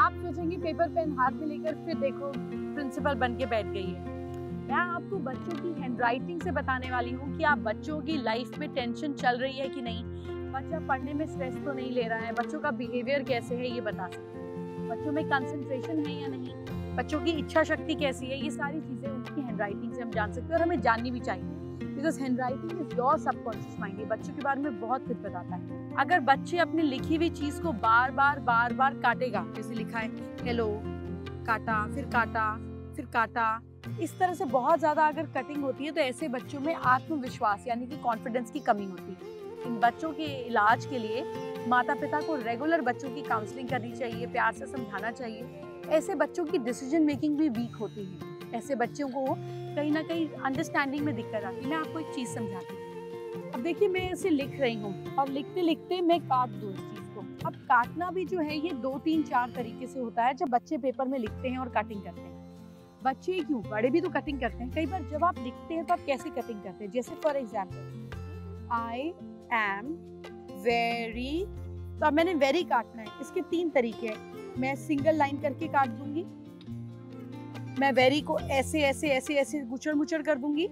आप सोचेंगे paper pen हाथ में लेकर फिर देखो प्रिंसिपल बन के बैठ गई है। मैं आपको बच्चों की हैंडराइटिंग से बताने वाली हूँ कि आप बच्चों की लाइफ में टेंशन चल रही है कि नहीं, बच्चा पढ़ने में स्ट्रेस तो नहीं ले रहा है, बच्चों का बिहेवियर कैसे है ये बता सकते हैं, बच्चों में कंसंट्रेशन है या नहीं, बच्चों की इच्छा शक्ति कैसी है, ये सारी चीजें उनकी हैंडराइटिंग से हम जान सकते हैं और हमें जाननी भी चाहिए। Because handwriting is your subconscious mind, ये बच्चों के बारे में बहुत कुछ बताता है। अगर बच्चे अपनी लिखी हुई चीज को बार बार काटेगा, जैसे लिखा है हेलो, काटा फिर काटा, इस तरह से बहुत ज्यादा अगर कटिंग होती है तो ऐसे बच्चों में आत्मविश्वास यानी कि कॉन्फिडेंस की कमी होती है। इन बच्चों के इलाज के लिए माता पिता को रेगुलर बच्चों की काउंसलिंग करनी चाहिए, प्यार से समझाना चाहिए। ऐसे बच्चों की डिसीजन मेकिंग भी वीक होती है, ऐसे बच्चों को कहीं ना कहीं अंडरस्टैंडिंग में दिक्कत आती है। मैं आपको एक चीज समझाती हूँ। अब देखिए, मैं इसे लिख रही हूँ और लिखते लिखते मैं काट दूँ इस चीज को। अब काटना भी जो है ये 2 3 4 तरीके से होता है जब बच्चे पेपर में लिखते हैं और कटिंग करते हैं। बच्चे क्यों, बड़े भी तो कटिंग करते हैं। कई बार जब आप लिखते हैं तो आप कैसे कटिंग करते हैं, जैसे for example I am very, तो अब मैंने वेरी काटना है। इसके 3 तरीके हैं। मैं सिंगल लाइन करके काट दूंगी, मैं वेरी को ऐसे ऐसे ऐसे ऐसे गुचड़ मुचड़ कर दूंगी,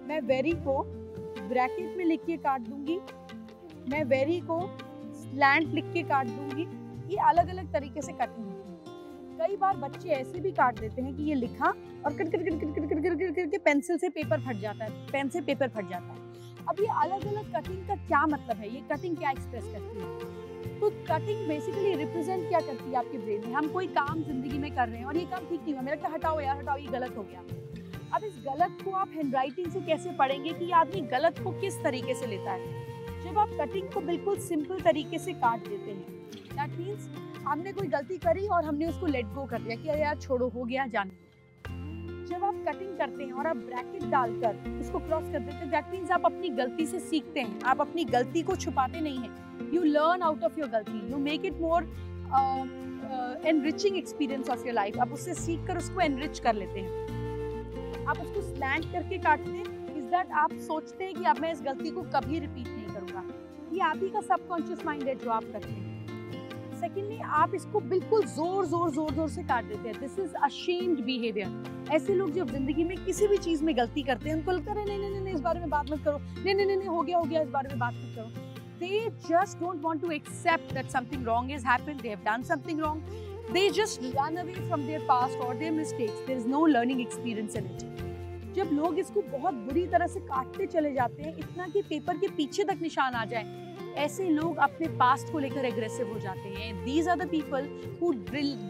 मैं वेरी को ब्रैकेट में लिख के काट दूंगी, मैं वेरी को स्लैंट लिख के काट दूंगी। ये अलग अलग तरीके से कटिंग होती है। कई बार बच्चे ऐसे भी काट देते हैं कि ये लिखा और cut cut cut cut cut cut cut के पेंसिल से पेपर फट जाता है, पेन से पेपर फट जाता है। अब ये अलग अलग कटिंग का क्या मतलब है, ये कटिंग क्या एक्सप्रेस करती है? तो कटिंग बेसिकली रिप्रेजेंट क्या करती है आपके ब्रेन में? हम कोई काम जिंदगी में कर रहे हैं और ये काम ठीक नहीं हुआ, मेरा लगता है हटाओ यार हटाओ, ये गलत हो गया। अब इस गलत को आप हैंडराइटिंग से कैसे पढ़ेंगे कि आदमी गलत को किस तरीके से लेता है? जब आप कटिंग को बिल्कुल सिंपल तरीके से काट देते हैं, दैट मीन्स हमने कोई गलती करी और हमने उसको लेट गो कर दिया कि यार छोड़ो, हो गया, जाने। जब आप कटिंग करते हैं और आप ब्रैकेट डालकर उसको क्रॉस कर देते हैं, दैट मीन्स आप अपनी गलती से सीखते हैं, आप अपनी गलती को छुपाते नहीं हैं। You learn out of your गलती, you make it more enriching experience of your life। आप उससे सीख कर उसको enrich कर लेते हैं। आप उसको slant करके काटते हैं, is that आप सोचते हैं कि अब मैं इस गलती को कभी repeat नहीं करूँगा। ये आप ही का subconscious mind है जो आप करते हैं। सेकेंडली, आप इसको बिल्कुल जोर से काट देते हैं। This is ashamed behavior। ऐसे लोग जब जिंदगी में किसी भी चीज में गलती करते हैं, उनको लगता है नहीं इस बारे में बात मत करो, नहीं हो गया इस बारे में बात मत करो। They just don't want to accept that something wrong has happened, they have done something wrong. They just run away from their past or their mistakes. There is no learning experience in it. जब लोग इसको बहुत बुरी तरह से काटते चले जाते हैं, इतना कि पेपर के पीछे तक निशान आ जाए, ऐसे लोग अपने पास्ट को लेकर एग्रेसिव हो जाते हैं। These are the people who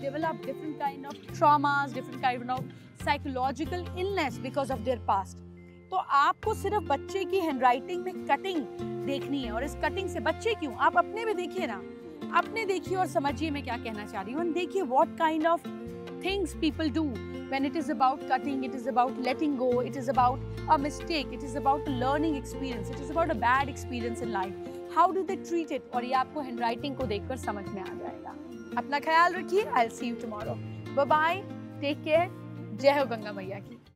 develop different kind of traumas, different kind of psychological illness because of their past. तो आपको सिर्फ बच्चे की हैंडराइटिंग में कटिंग देखनी है, और इस कटिंग से बच्चे क्यों, आप अपने में देखिए ना, अपने देखिए और समझिए मैं क्या कहना चाह रही हूँ। देखिए what kind of things people do when it is about cutting, it is about letting go, it is about a mistake, it is about learning experience, it is about a bad experience in life. How do they treat it? और ये आपको handwriting को देखकर समझ में आ जाएगा। अपना ख्याल रखिए। I will see you tomorrow. Bye bye, take care. जय हो गंगा मैया की।